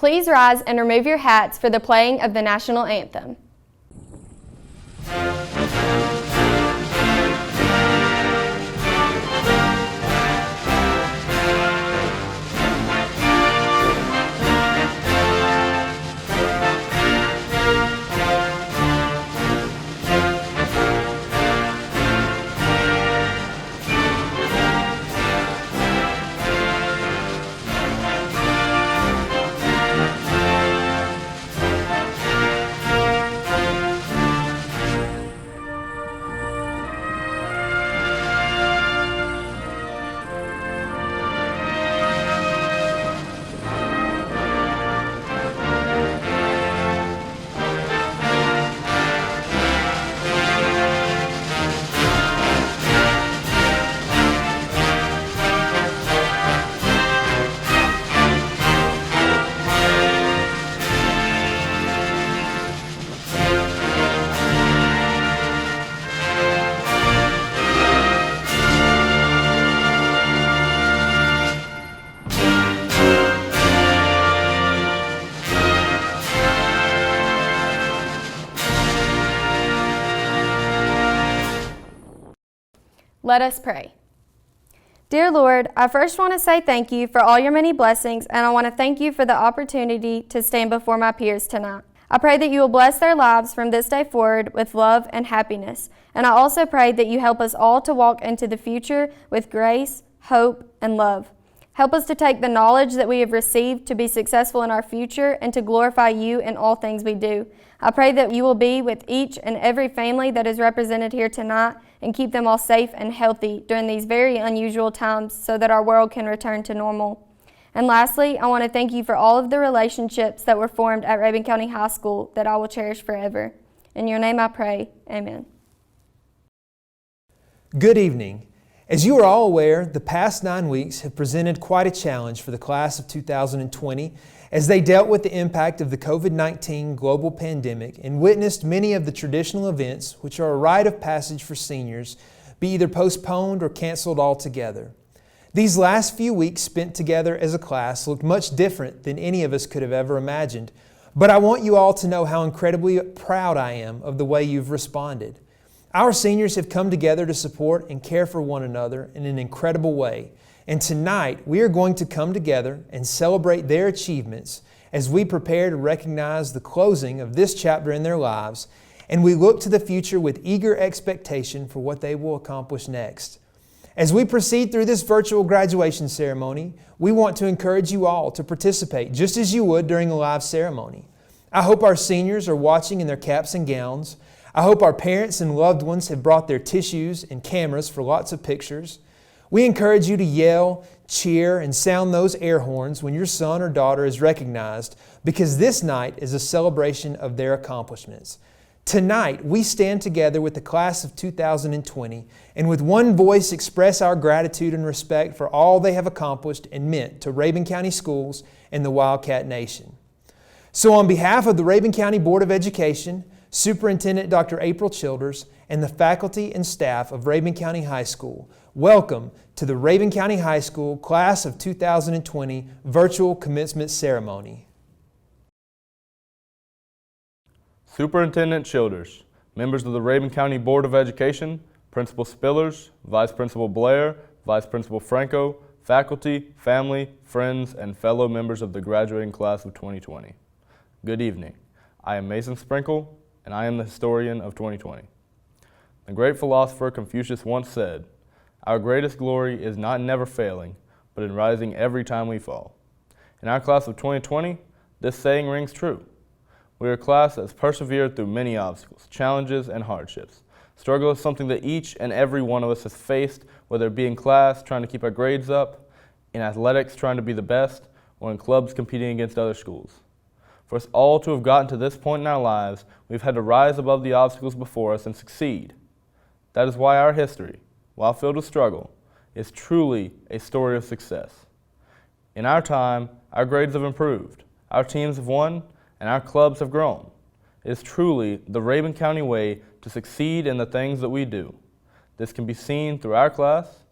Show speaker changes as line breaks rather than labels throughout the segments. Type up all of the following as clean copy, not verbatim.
Please rise and remove your hats for the playing of the National Anthem. Let us pray. Dear Lord, I first want to say thank you for all your many blessings, and I want to thank you for the opportunity to stand before my peers tonight. I pray that you will bless their lives from this day forward with love and happiness, and I also pray that you help us all to walk into the future with grace, hope, and love. Help us to take the knowledge that we have received to be successful in our future and to glorify you in all things we do. I pray that you will be with each and every family that is represented here tonight and keep them all safe and healthy during these very unusual times so that our world can return to normal. And lastly, I want to thank you for all of the relationships that were formed at Rabun County High School that I will cherish forever. In your name I pray, amen.
Good evening. As you are all aware, the past 9 weeks have presented quite a challenge for the class of 2020 as they dealt with the impact of the COVID-19 global pandemic and witnessed many of the traditional events, which are a rite of passage for seniors, be either postponed or canceled altogether. These last few weeks spent together as a class looked much different than any of us could have ever imagined, but I want you all to know how incredibly proud I am of the way you've responded. Our seniors have come together to support and care for one another in an incredible way. And tonight, we are going to come together and celebrate their achievements as we prepare to recognize the closing of this chapter in their lives, and we look to the future with eager expectation for what they will accomplish next. As we proceed through this virtual graduation ceremony, we want to encourage you all to participate just as you would during a live ceremony. I hope our seniors are watching in their caps and gowns. I hope our parents and loved ones have brought their tissues and cameras for lots of pictures. We encourage you to yell, cheer, and sound those air horns when your son or daughter is recognized, because this night is a celebration of their accomplishments. Tonight, we stand together with the class of 2020 and with one voice express our gratitude and respect for all they have accomplished and meant to Rabun County Schools and the Wildcat Nation. So on behalf of the Rabun County Board of Education, Superintendent Dr. April Childers, and the faculty and staff of Rabun County High School, welcome to the Rabun County High School Class of 2020 Virtual Commencement Ceremony.
Superintendent Childers, members of the Rabun County Board of Education, Principal Spillers, Vice Principal Blair, Vice Principal Franco, faculty, family, friends, and fellow members of the graduating class of 2020. Good evening. I am Mason Sprinkle, and I am the historian of 2020. The great philosopher Confucius once said, "Our greatest glory is not in never failing, but in rising every time we fall." In our class of 2020, this saying rings true. We are a class that has persevered through many obstacles, challenges, and hardships. Struggle is something that each and every one of us has faced, whether it be in class, trying to keep our grades up, in athletics, trying to be the best, or in clubs competing against other schools. For us all to have gotten to this point in our lives, we've had to rise above the obstacles before us and succeed. That is why our history, while filled with struggle, is truly a story of success. In our time, our grades have improved, our teams have won, and our clubs have grown. It is truly the Rabun County way to succeed in the things that we do. This can be seen through our class,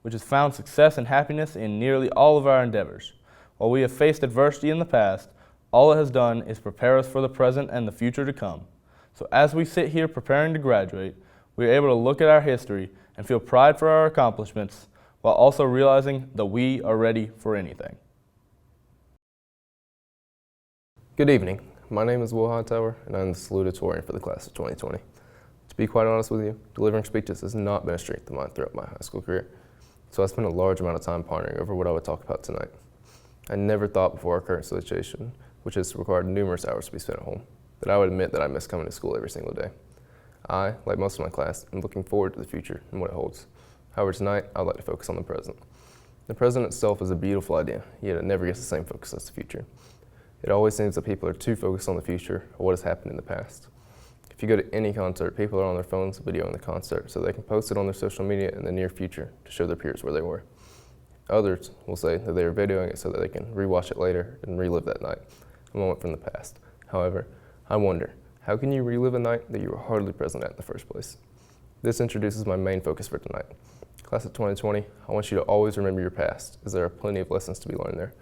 which has found success and happiness in nearly all of our endeavors. While we have faced adversity in the past, All it has done is prepare us for the present and the future to come. So as we sit here preparing to graduate, we are able to look at our history and feel pride for our accomplishments while also realizing that we are ready for anything.
Good evening. My name is Will Hightower, and I'm the salutatorian for the class of 2020. To be quite honest with you, delivering speeches has not been a strength of mine throughout my high school career, so I spent a large amount of time pondering over what I would talk about tonight. I never thought before our current situation, which has required numerous hours to be spent at home, that I would admit that I miss coming to school every single day. I, like most of my class, am looking forward to the future and what it holds. However, tonight, I'd like to focus on the present. The present itself is a beautiful idea, yet it never gets the same focus as the future. It always seems that people are too focused on the future or what has happened in the past. If you go to any concert, people are on their phones videoing the concert so they can post it on their social media in the near future to show their peers where they were. Others will say that they are videoing it so that they can rewatch it later and relive that night, a moment from the past. However, I wonder, how can you relive a night that you were hardly present at in the first place? This introduces my main focus for tonight. Class of 2020, I want you to always remember your past, as there are plenty of lessons to be learned there.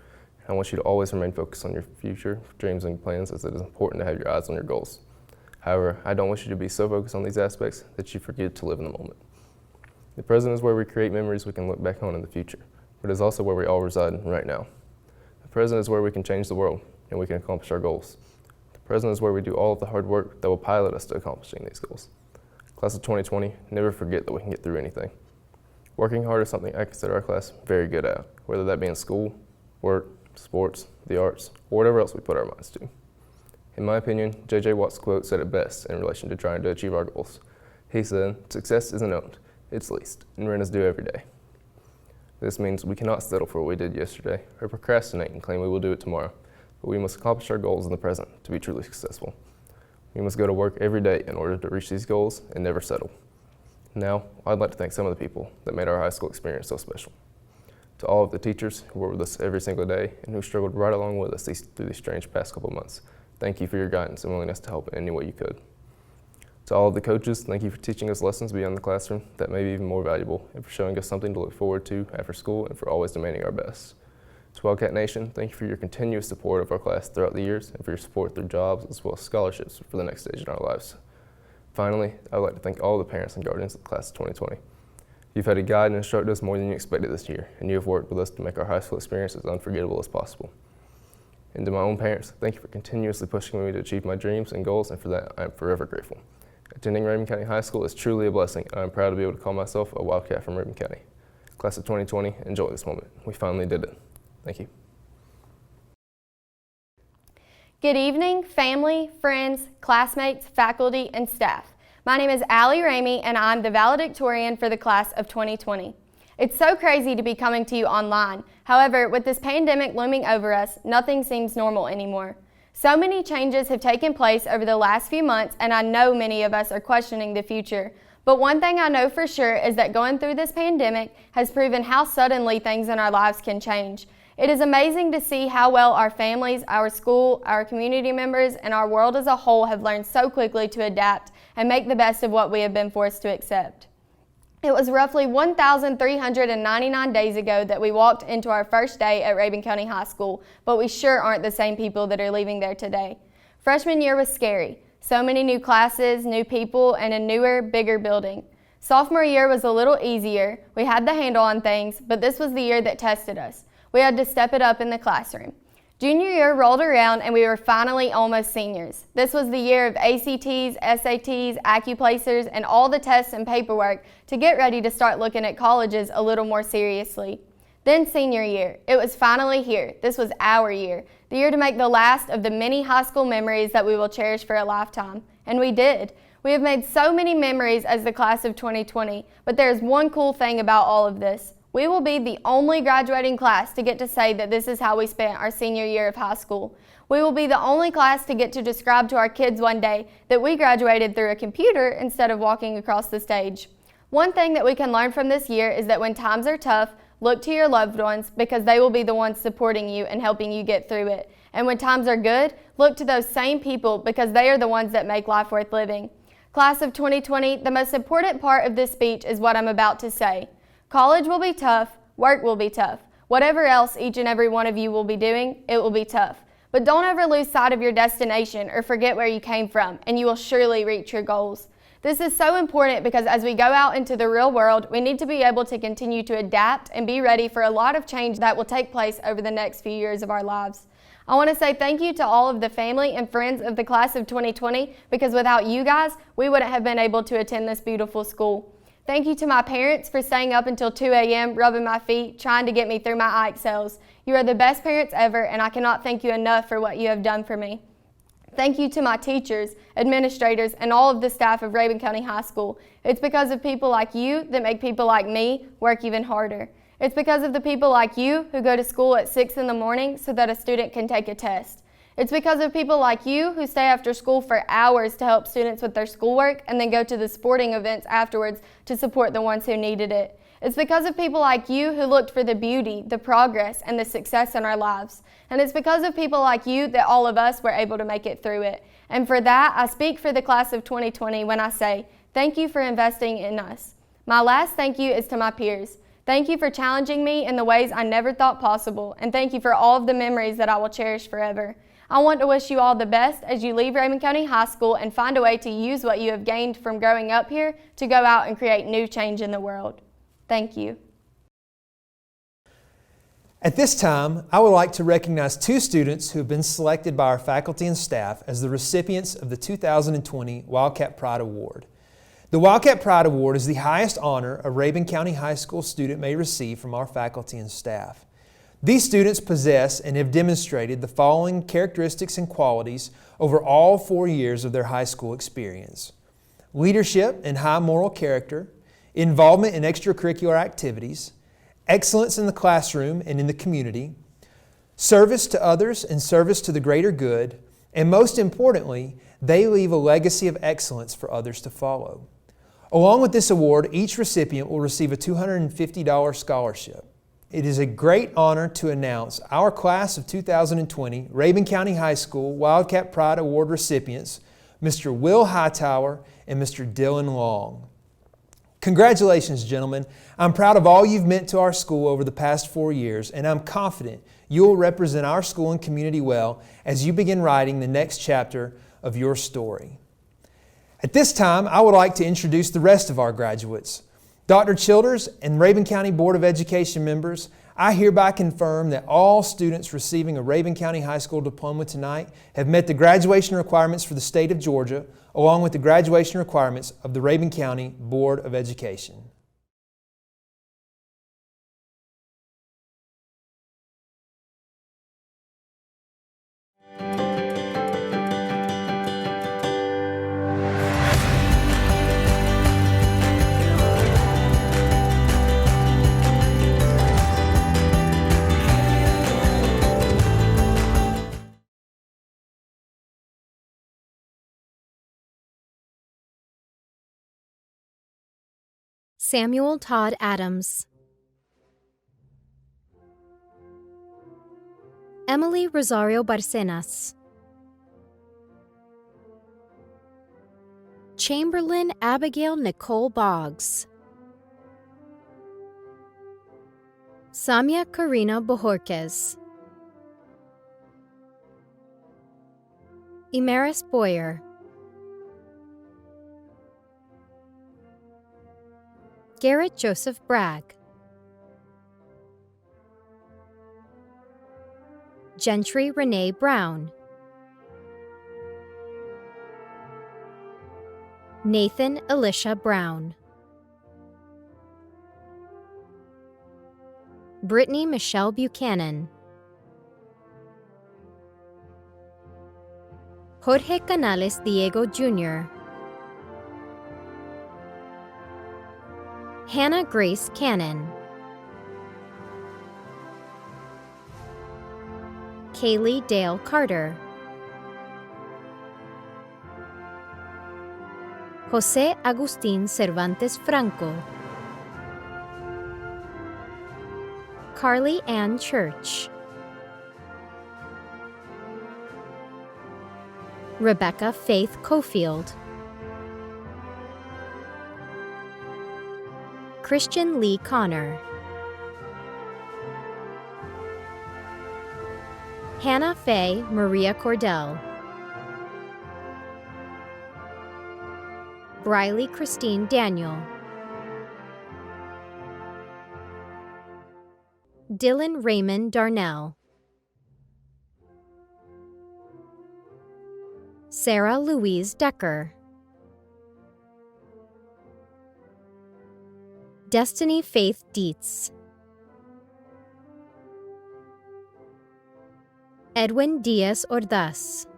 I want you to always remain focused on your future dreams and plans, as it is important to have your eyes on your goals. However, I don't want you to be so focused on these aspects that you forget to live in the moment. The present is where we create memories we can look back on in the future, but it is also where we all reside right now. The present is where we can change the world and we can accomplish our goals. The present is where we do all of the hard work that will pilot us to accomplishing these goals. Class of 2020, never forget that we can get through anything. Working hard is something I consider our class very good at, whether that be in school, work, sports, the arts, or whatever else we put our minds to. In my opinion, J.J. Watt's quote said it best in relation to trying to achieve our goals. He said, "Success isn't owned, it's leased, and rent is due every day." This means we cannot settle for what we did yesterday or procrastinate and claim we will do it tomorrow, but we must accomplish our goals in the present to be truly successful. We must go to work every day in order to reach these goals and never settle. Now, I'd like to thank some of the people that made our high school experience so special. To all of the teachers who were with us every single day and who struggled right along with us through these strange past couple of months, thank you for your guidance and willingness to help in any way you could. To all of the coaches, thank you for teaching us lessons beyond the classroom that may be even more valuable and for showing us something to look forward to after school and for always demanding our best. To Wildcat Nation, thank you for your continuous support of our class throughout the years and for your support through jobs as well as scholarships for the next stage in our lives. Finally, I would like to thank all the parents and guardians of the class of 2020. You've had to guide and instruct us more than you expected this year, and you have worked with us to make our high school experience as unforgettable as possible. And to my own parents, thank you for continuously pushing me to achieve my dreams and goals, and for that, I am forever grateful. Attending Rabun County High School is truly a blessing, and I'm proud to be able to call myself a Wildcat from Rabun County. Class of 2020, enjoy this moment. We finally did it. Thank you.
Good evening, family, friends, classmates, faculty, and staff. My name is Allie Ramey, and I'm the valedictorian for the class of 2020. It's so crazy to be coming to you online. However, with this pandemic looming over us, nothing seems normal anymore. So many changes have taken place over the last few months, and I know many of us are questioning the future. But one thing I know for sure is that going through this pandemic has proven how suddenly things in our lives can change. It is amazing to see how well our families, our school, our community members, and our world as a whole have learned so quickly to adapt and make the best of what we have been forced to accept. It was roughly 1,399 days ago that we walked into our first day at Rabun County High School, but we sure aren't the same people that are leaving there today. Freshman year was scary. So many new classes, new people, and a newer, bigger building. Sophomore year was a little easier. We had the handle on things, but this was the year that tested us. We had to step it up in the classroom. Junior year rolled around and we were finally almost seniors. This was the year of ACTs, SATs, AccuPlacers, and all the tests and paperwork to get ready to start looking at colleges a little more seriously. Then senior year. It was finally here. This was our year. The year to make the last of the many high school memories that we will cherish for a lifetime. And we did. We have made so many memories as the class of 2020, but there is one cool thing about all of this. We will be the only graduating class to get to say that this is how we spent our senior year of high school. We will be the only class to get to describe to our kids one day that we graduated through a computer instead of walking across the stage. One thing that we can learn from this year is that when times are tough, look to your loved ones because they will be the ones supporting you and helping you get through it. And when times are good, look to those same people because they are the ones that make life worth living. Class of 2020, the most important part of this speech is what I'm about to say. College will be tough, work will be tough. Whatever else each and every one of you will be doing, it will be tough. But don't ever lose sight of your destination or forget where you came from, and you will surely reach your goals. This is so important because as we go out into the real world, we need to be able to continue to adapt and be ready for a lot of change that will take place over the next few years of our lives. I want to say thank you to all of the family and friends of the class of 2020 because without you guys, we wouldn't have been able to attend this beautiful school. Thank you to my parents for staying up until 2 a.m., rubbing my feet, trying to get me through my IXLs. You are the best parents ever, and I cannot thank you enough for what you have done for me. Thank you to my teachers, administrators, and all of the staff of Rabun County High School. It's because of people like you that make people like me work even harder. It's because of the people like you who go to school at 6 in the morning so that a student can take a test. It's because of people like you who stay after school for hours to help students with their schoolwork and then go to the sporting events afterwards to support the ones who needed it. It's because of people like you who looked for the beauty, the progress, and the success in our lives. And it's because of people like you that all of us were able to make it through it. And for that, I speak for the class of 2020 when I say, thank you for investing in us. My last thank you is to my peers. Thank you for challenging me in the ways I never thought possible, and thank you for all of the memories that I will cherish forever. I want to wish you all the best as you leave Rabun County High School and find a way to use what you have gained from growing up here to go out and create new change in the world. Thank you.
At this time, I would like to recognize two students who have been selected by our faculty and staff as the recipients of the 2020 Wildcat Pride Award. The Wildcat Pride Award is the highest honor a Rabun County High School student may receive from our faculty and staff. These students possess and have demonstrated the following characteristics and qualities over all 4 years of their high school experience: leadership and high moral character, involvement in extracurricular activities, excellence in the classroom and in the community, service to others and service to the greater good, and most importantly, they leave a legacy of excellence for others to follow. Along with this award, each recipient will receive a $250 scholarship. It is a great honor to announce our class of 2020 Rabun County High School Wildcat Pride Award recipients, Mr. Will Hightower and Mr. Dylan Long. Congratulations, gentlemen. I'm proud of all you've meant to our school over the past 4 years, and I'm confident you will represent our school and community well as you begin writing the next chapter of your story. At this time, I would like to introduce the rest of our graduates. Dr. Childers and Rabun County Board of Education members, I hereby confirm that all students receiving a Rabun County High School diploma tonight have met the graduation requirements for the state of Georgia, along with the graduation requirements of the Rabun County Board of Education.
Samuel Todd Adams, Emily Rosario Barcenas, Chamberlain Abigail Nicole Boggs, Samia Karina Bojorquez, Imeris Boyer, Garrett Joseph Bragg, Gentry Renee Brown, Nathan Elisha Brown, Brittany Michelle Buchanan, Jorge Canales Diego Jr., Hannah Grace Cannon, Kaylee Dale Carter, José Agustín Cervantes Franco, Carly Ann Church, Rebecca Faith Cofield, Christian Lee Connor, Hannah Faye Maria Cordell, Briley Christine Daniel, Dylan Raymond Darnell, Sarah Louise Decker, Destiny Faith Dietz, Edwin Diaz Ordaz,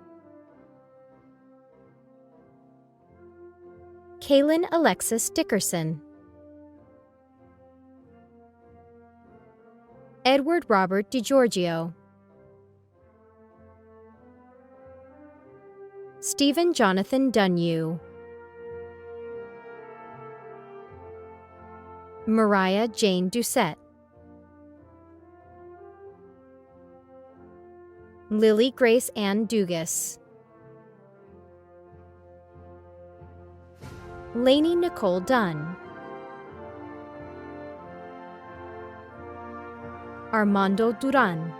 Kaylin Alexis Dickerson, Edward Robert DiGiorgio, Stephen Jonathan Dunyu, Mariah Jane Doucette, Lily Grace Ann Dugas, Lainey Nicole Dunn, Armando Duran,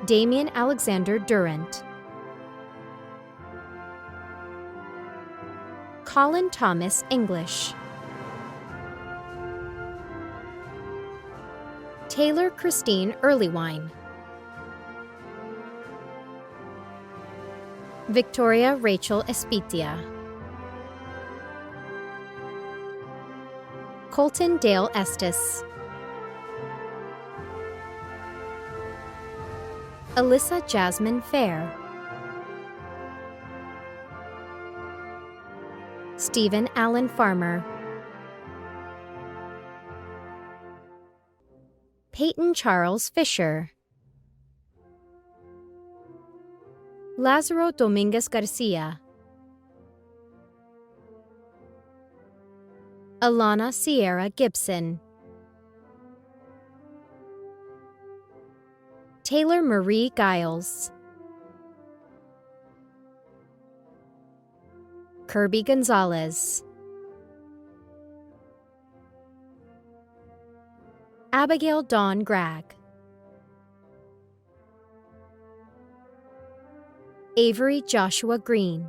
Damian Alexander Durant, Colin Thomas English, Taylor Christine Earlywine, Victoria Rachel Espitia, Colton Dale Estes, Alyssa Jasmine Fair, Stephen Allen Farmer, Peyton Charles Fisher, Lazaro Dominguez Garcia, Alana Sierra Gibson, Taylor Marie Giles, Kirby Gonzalez, Abigail Dawn Gragg, Avery Joshua Green,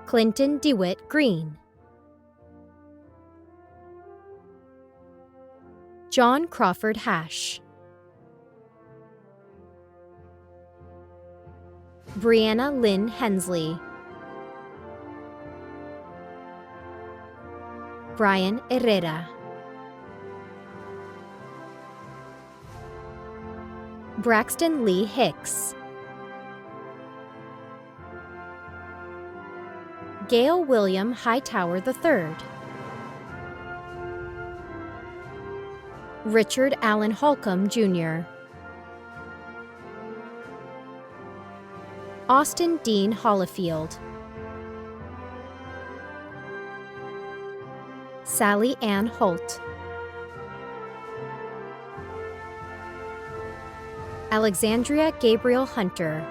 Clinton DeWitt Green, John Crawford Hash, Brianna Lynn Hensley, Brian Herrera, Braxton Lee Hicks, Gail William Hightower III, Richard Allen Holcomb Jr., Austin Dean Hollifield, Sally Ann Holt, Alexandria Gabriel Hunter,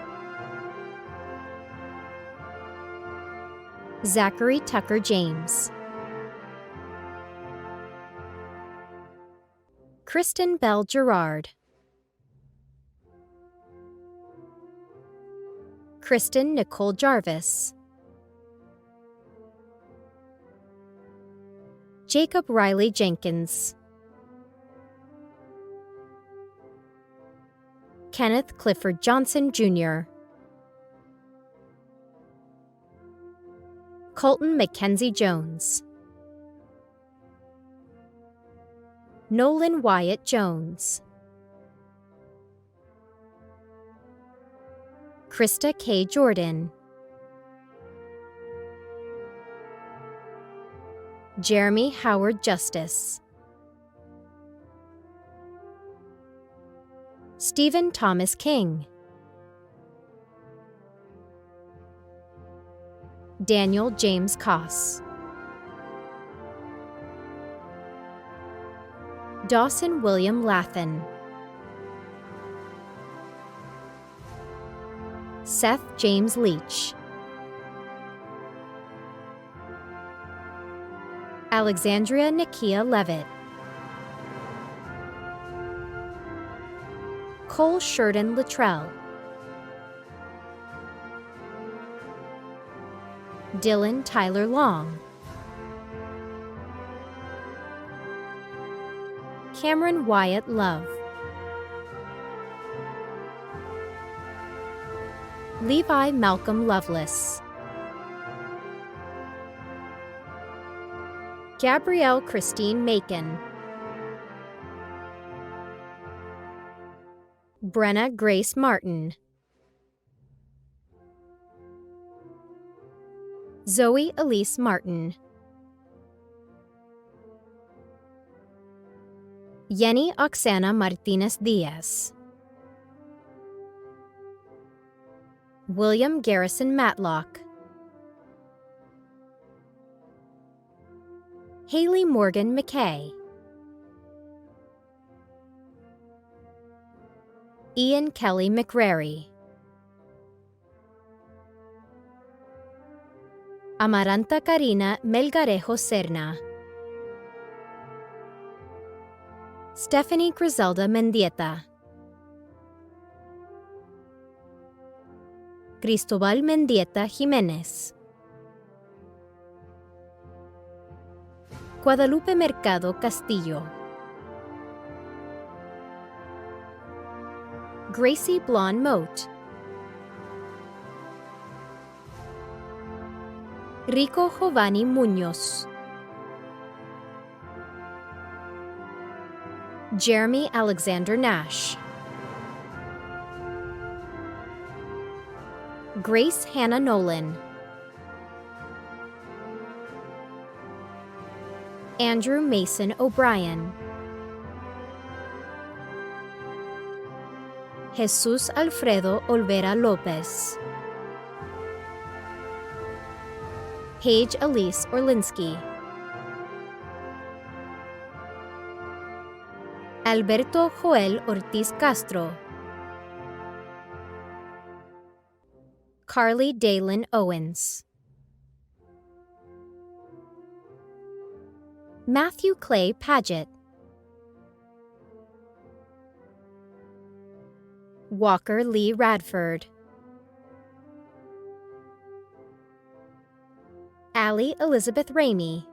Zachary Tucker James, Kristen Bell Gerard, Kristen Nicole Jarvis, Jacob Riley Jenkins, Kenneth Clifford Johnson Jr., Colton Mackenzie Jones, Nolan Wyatt Jones, Krista K. Jordan, Jeremy Howard Justice, Stephen Thomas King, Daniel James Koss, Dawson William Lathan, Seth James Leach, Alexandria Nakia Levitt, Cole Sheridan Luttrell, Dylan Tyler Long, Cameron Wyatt Love, Levi Malcolm Lovelace, Gabrielle Christine Macon, Brenna Grace Martin, Zoe Elise Martin, Yenny Oksana Martinez Diaz, William Garrison Matlock, Haley Morgan McKay, Ian Kelly McRary, Amaranta Karina Melgarejo Serna, Stephanie Griselda Mendieta, Cristobal Mendieta Jimenez, Guadalupe Mercado Castillo, Gracie Blonde Moat, Rico Giovanni Munoz, Jeremy Alexander Nash, Grace Hannah Nolan, Andrew Mason O'Brien, Jesus Alfredo Olvera Lopez, Paige Elise Orlinsky, Alberto Joel Ortiz Castro, Carly Dalen Owens, Matthew Clay Paget, Walker Lee Radford, Allie Elizabeth Ramey,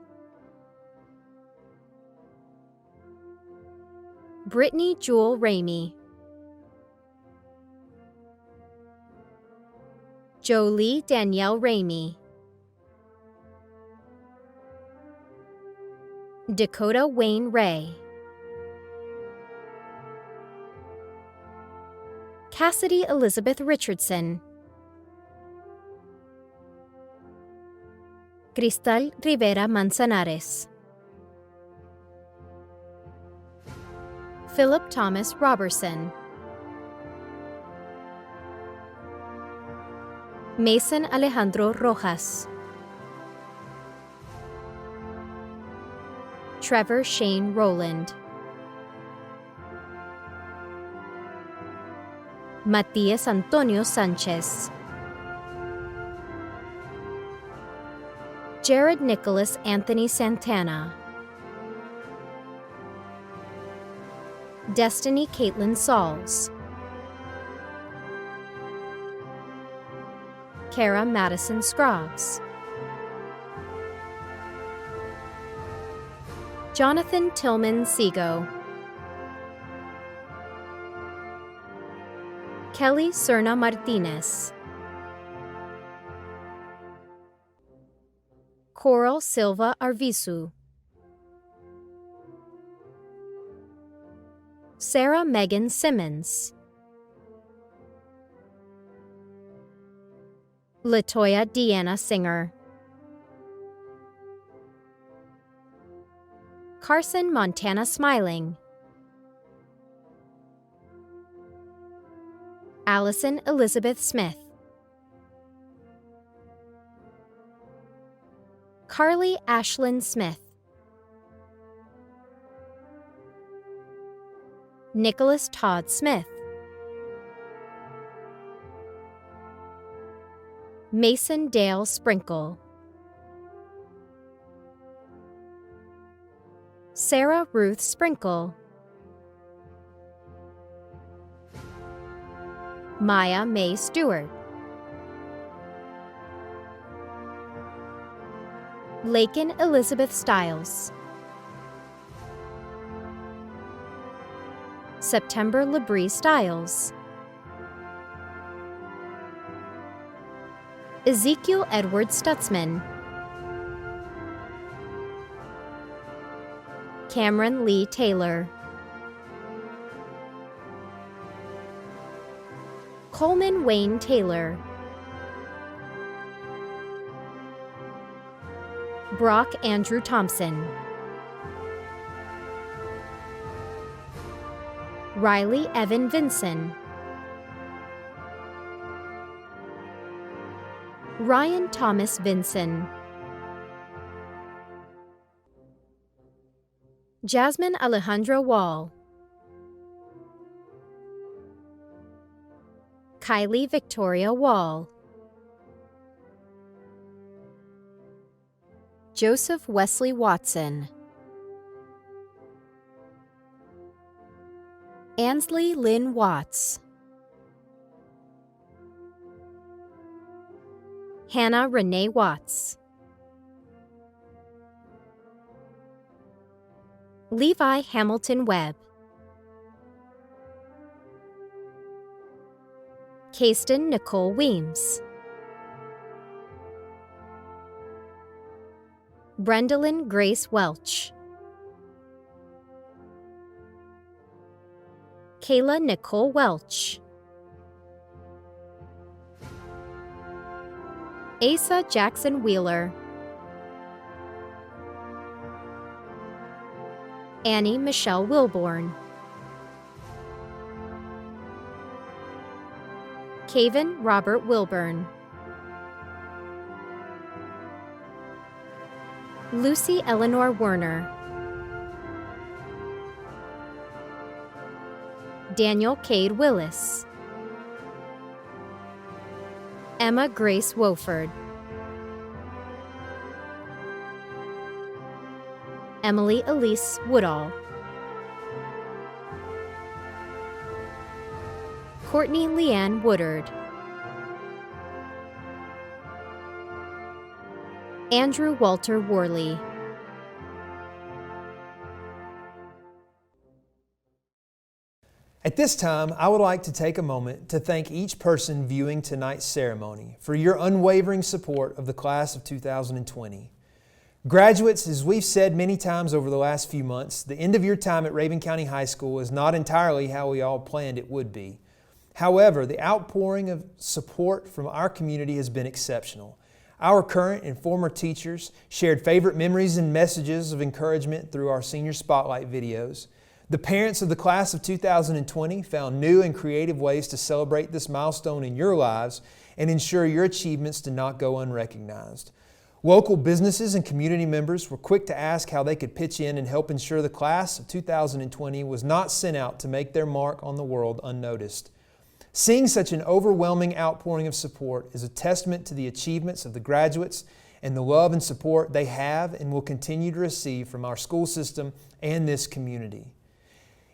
Brittany Jewel Ramey, Jolie Danielle Ramey, Dakota Wayne Ray, Cassidy Elizabeth Richardson, Cristal Rivera Manzanares, Philip Thomas Robertson, Mason Alejandro Rojas, Trevor Shane Rowland, Matias Antonio Sanchez, Jared Nicholas Anthony Santana, Destiny Caitlin Sauls, Kara Madison Scroggs, Jonathan Tillman Sego, Kelly Serna Martinez, Coral Silva Arvizu, Sarah Megan Simmons, Latoya Deanna Singer, Carson Montana Smiling, Allison Elizabeth Smith, Carly Ashlyn Smith, Nicholas Todd Smith, Mason Dale Sprinkle, Sarah Ruth Sprinkle, Maya May Stewart, Lakin Elizabeth Stiles, September Labrie Stiles, Ezekiel Edward Stutzman, Cameron Lee Taylor, Coleman Wayne Taylor, Brock Andrew Thompson, Riley Evan Vinson, Ryan Thomas Vinson, Jasmine Alejandra Wall, Kylie Victoria Wall, Joseph Wesley Watson, Ansley Lynn Watts, Hannah Renee Watts, Levi Hamilton Webb, Kasten Nicole Weems, Brendalyn Grace Welch, Kayla Nicole Welch, Asa Jackson Wheeler, Annie Michelle Wilborn, Caven Robert Wilburn, Lucy Eleanor Werner, Daniel Cade Willis, Emma Grace Wofford, Emily Elise Woodall, Courtney Leanne Woodard, Andrew Walter Worley,
At this time, I would like to take a moment to thank each person viewing tonight's ceremony for your unwavering support of the class of 2020. Graduates, as we've said many times over the last few months, the end of your time at Rabun County High School is not entirely how we all planned it would be. However, the outpouring of support from our community has been exceptional. Our current and former teachers shared favorite memories and messages of encouragement through our senior spotlight videos. The parents of the class of 2020 found new and creative ways to celebrate this milestone in your lives and ensure your achievements did not go unrecognized. Local businesses and community members were quick to ask how they could pitch in and help ensure the class of 2020 was not sent out to make their mark on the world unnoticed. Seeing such an overwhelming outpouring of support is a testament to the achievements of the graduates and the love and support they have and will continue to receive from our school system and this community.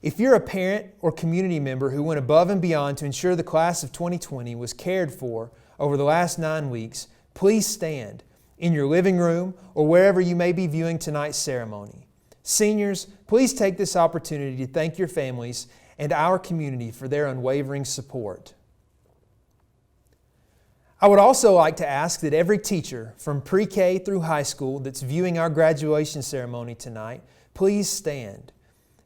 If you're a parent or community member who went above and beyond to ensure the class of 2020 was cared for over the last 9 weeks, please stand in your living room or wherever you may be viewing tonight's ceremony. Seniors, please take this opportunity to thank your families and our community for their unwavering support. I would also like to ask that every teacher from pre-K through high school that's viewing our graduation ceremony tonight, please stand.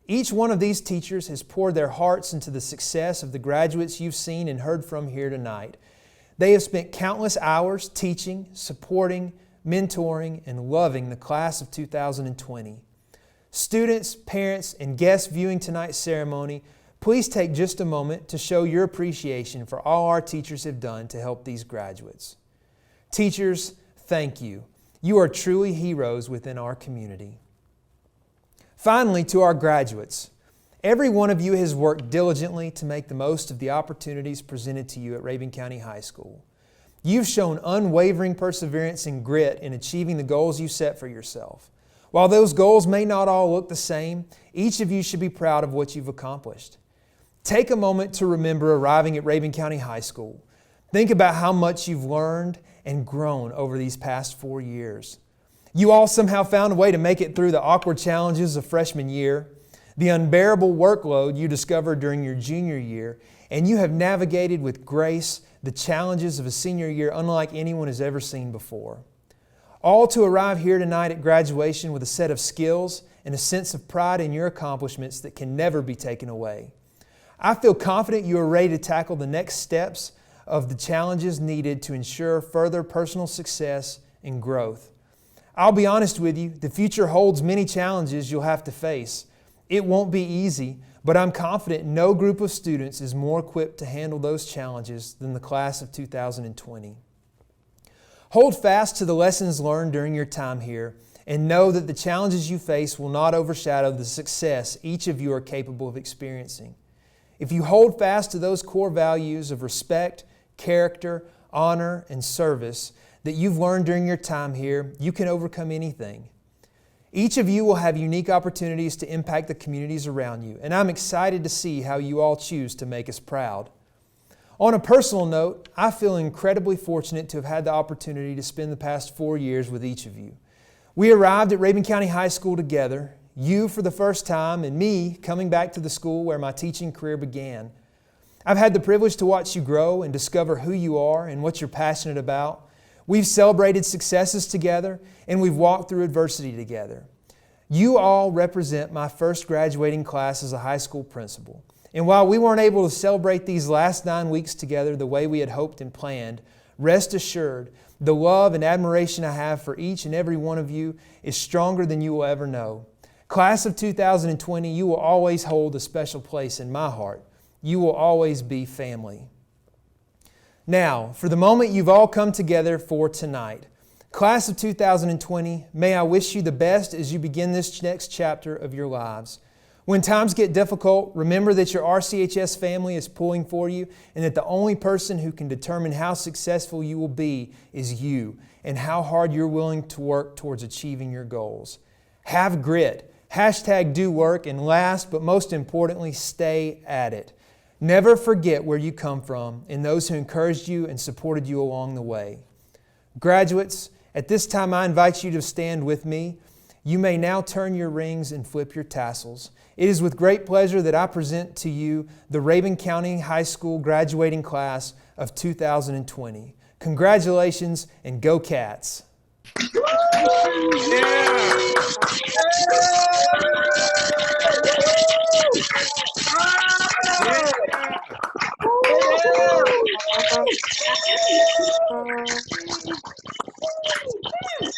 Each one of these teachers has poured their hearts into the success of the graduates you've seen and heard from here tonight. They have spent countless hours teaching, supporting, mentoring, and loving the class of 2020. Students, parents, and guests viewing tonight's ceremony, please take just a moment to show your appreciation for all our teachers have done to help these graduates. Teachers, thank you. You are truly heroes within our community. Finally, to our graduates, every one of you has worked diligently to make the most of the opportunities presented to you at Rabun County High School. You've shown unwavering perseverance and grit in achieving the goals you set for yourself. While those goals may not all look the same, each of you should be proud of what you've accomplished. Take a moment to remember arriving at Rabun County High School. Think about how much you've learned and grown over these past 4 years. You all somehow found a way to make it through the awkward challenges of freshman year, the unbearable workload you discovered during your junior year, and you have navigated with grace the challenges of a senior year unlike anyone has ever seen before. All to arrive here tonight at graduation with a set of skills and a sense of pride in your accomplishments that can never be taken away. I feel confident you are ready to tackle the next steps of the challenges needed to ensure further personal success and growth. I'll be honest with you, the future holds many challenges you'll have to face. It won't be easy, but I'm confident no group of students is more equipped to handle those challenges than the class of 2020. Hold fast to the lessons learned during your time here and know that the challenges you face will not overshadow the success each of you are capable of experiencing. If you hold fast to those core values of respect, character, honor, and service that you've learned during your time here, you can overcome anything. Each of you will have unique opportunities to impact the communities around you, and I'm excited to see how you all choose to make us proud. On a personal note, I feel incredibly fortunate to have had the opportunity to spend the past 4 years with each of you. We arrived at Rabun County High School together, you for the first time and me coming back to the school where my teaching career began. I've had the privilege to watch you grow and discover who you are and what you're passionate about. We've celebrated successes together and we've walked through adversity together. You all represent my first graduating class as a high school principal. And while we weren't able to celebrate these last 9 weeks together the way we had hoped and planned, rest assured, the love and admiration I have for each and every one of you is stronger than you will ever know. Class of 2020, you will always hold a special place in my heart. You will always be family. Now, for the moment you've all come together for tonight. Class of 2020, may I wish you the best as you begin this next chapter of your lives. When times get difficult, remember that your RCHS family is pulling for you and that the only person who can determine how successful you will be is you and how hard you're willing to work towards achieving your goals. Have grit. #do work. And last but most importantly, stay at it. Never forget where you come from and those who encouraged you and supported you along the way. Graduates, at this time I invite you to stand with me. You may now turn your rings and flip your tassels. It is with great pleasure that I present to you the Rabun County High School graduating class of 2020. Congratulations and go Cats!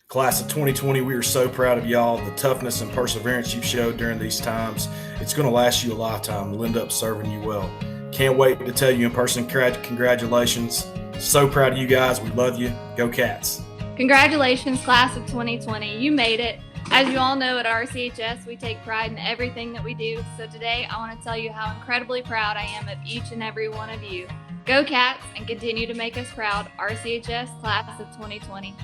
Class of 2020, we are so proud of y'all, the toughness and perseverance you've showed during these times. It's going to last you a lifetime. We'll end up serving you well. Can't wait to tell you in person, congratulations. So proud of you guys. We love you. Go Cats.
Congratulations, class of 2020. You made it. As you all know, at RCHS, we take pride in everything that we do. So today, I want to tell you how incredibly proud I am of each and every one of you. Go Cats and continue to make us proud. RCHS class of 2020.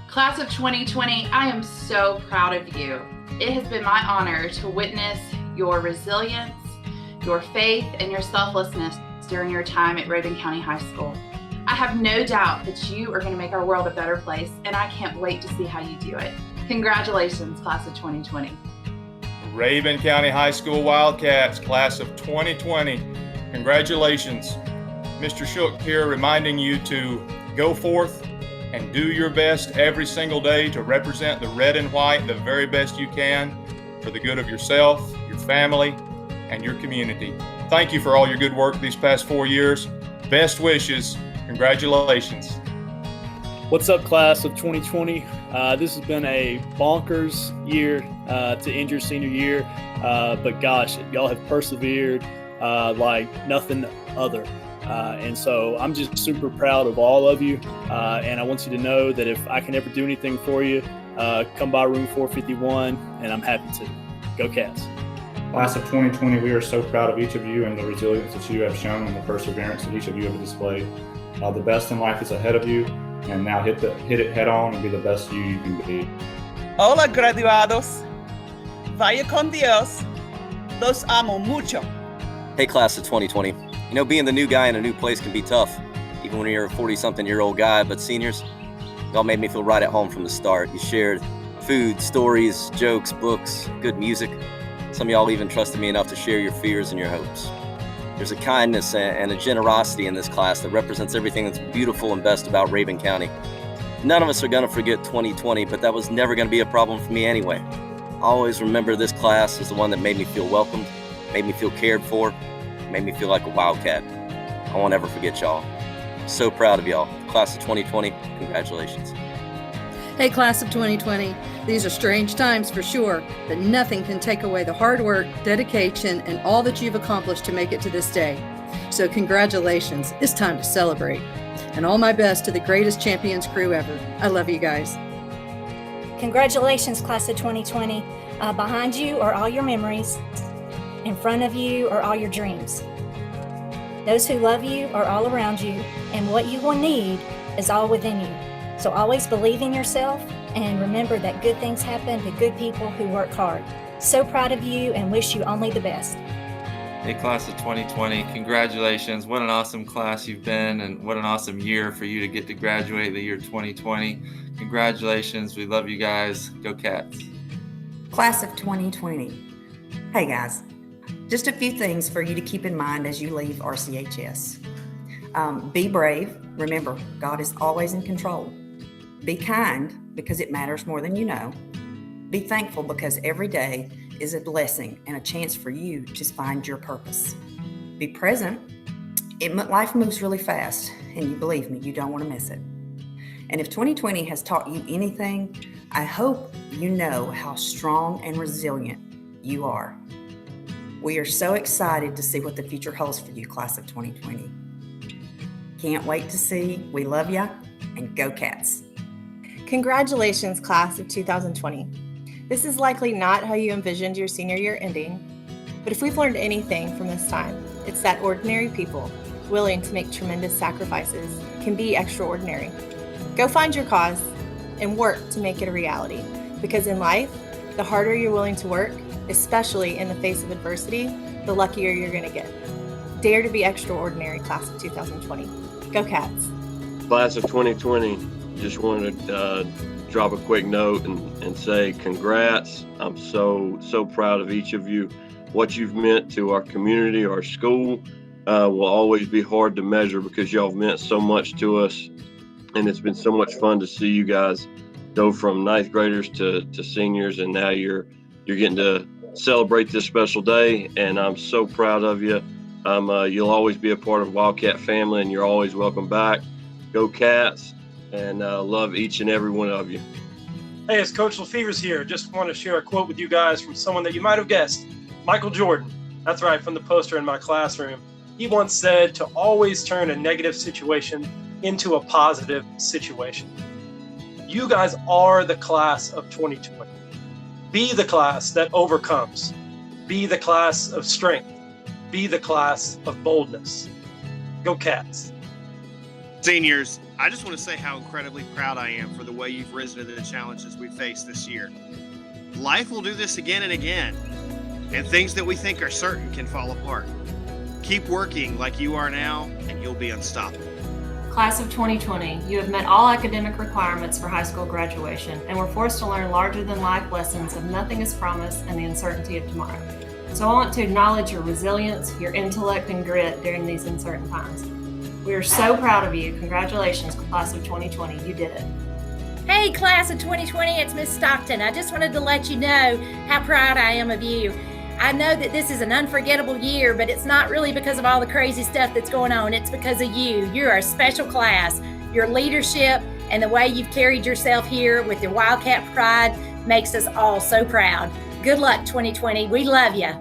Class of 2020, I am so proud of you. It has been my honor to witness your resilience, your faith, and your selflessness during your time at Rabun County High School. I have no doubt that you are going to make our world a better place, and I can't wait to see how you do it. Congratulations, class of 2020.
Rabun County High School Wildcats, class of 2020. Congratulations. Mr. Shook here reminding you to go forth and do your best every single day to represent the red and white the very best you can for the good of yourself, your family, and your community. Thank you for all your good work these past 4 years. Best wishes. Congratulations.
What's up, class of 2020? This has been a bonkers year to end your senior year, but gosh, y'all have persevered like nothing other. And so I'm just super proud of all of you. And I want you to know that if I can ever do anything for you, come by room 451 and I'm happy to. Go Cats.
Class of 2020, we are so proud of each of you and the resilience that you have shown and the perseverance that each of you have displayed. The best in life is ahead of you, and now hit it head on and be the best you can be.
Hola, graduados. Vaya con Dios. Los amo mucho.
Hey, class of 2020. You know, being the new guy in a new place can be tough, even when you're a 40-something-year-old guy. But seniors, y'all made me feel right at home from the start. You shared food, stories, jokes, books, good music. Some of y'all even trusted me enough to share your fears and your hopes. There's a kindness and a generosity in this class that represents everything that's beautiful and best about Rabun County. None of us are going to forget 2020, but that was never going to be a problem for me anyway. I always remember this class as the one that made me feel welcomed, made me feel cared for, made me feel like a Wildcat. I won't ever forget y'all. I'm so proud of y'all. Class of 2020, congratulations.
Hey, class of 2020, these are strange times for sure, but nothing can take away the hard work, dedication, and all that you've accomplished to make it to this day. So congratulations, it's time to celebrate. And all my best to the greatest Champions crew ever. I love you guys.
Congratulations, class of 2020. Behind you are all your memories. In front of you are all your dreams. Those who love you are all around you, and what you will need is all within you. So always believe in yourself and remember that good things happen to good people who work hard. So proud of you and wish you only the best.
Hey, class of 2020, congratulations. What an awesome class you've been, and what an awesome year for you to get to graduate the year 2020. Congratulations. We love you guys. Go Cats.
Class of 2020. Hey guys, just a few things for you to keep in mind as you leave RCHS. Be brave. Remember, God is always in control. Be kind, because it matters more than you know. Be thankful, because every day is a blessing and a chance for you to find your purpose. Be present. Life moves really fast, and you believe me, you don't want to miss it. And if 2020 has taught you anything, I hope you know how strong and resilient you are. We are so excited to see what the future holds for you, class of 2020. Can't wait to see. We love ya, and go Cats.
Congratulations, class of 2020. This is likely not how you envisioned your senior year ending, but if we've learned anything from this time, it's that ordinary people, willing to make tremendous sacrifices, can be extraordinary. Go find your cause and work to make it a reality, because in life, the harder you're willing to work, especially in the face of adversity, the luckier you're going to get. Dare to be extraordinary, class of 2020. Go Cats.
Class of 2020, just wanted to drop a quick note and say congrats. I'm so proud of each of you. What you've meant to our community, our school, will always be hard to measure, because y'all have meant so much to us. And it's been so much fun to see you guys go from ninth graders to seniors, and now you're getting to celebrate this special day, and I'm so proud of you. You'll always be a part of Wildcat family, and you're always welcome back. Go Cats, and love each and every one of you.
Hey, it's Coach Lefevre's here. Just want to share a quote with you guys from someone that you might have guessed, Michael Jordan. That's right, from the poster in my classroom. He once said to always turn a negative situation into a positive situation. You guys are the class of 2020. Be the class that overcomes. Be the class of strength. Be the class of boldness. Go Cats.
Seniors, I just want to say how incredibly proud I am for the way you've risen to the challenges we faced this year. Life will do this again and again, and things that we think are certain can fall apart. Keep working like you are now, and you'll be unstoppable.
Class of 2020, you have met all academic requirements for high school graduation and were forced to learn larger-than-life lessons of nothing is promised and the uncertainty of tomorrow. So I want to acknowledge your resilience, your intellect, and grit during these uncertain times. We are so proud of you. Congratulations, class of 2020. You did it.
Hey, class of 2020, it's Miss Stockton. I just wanted to let you know how proud I am of you. I know that this is an unforgettable year, but it's not really because of all the crazy stuff that's going on. It's because of you. You're a special class. Your leadership and the way you've carried yourself here with your Wildcat pride makes us all so proud. Good luck, 2020. We love you.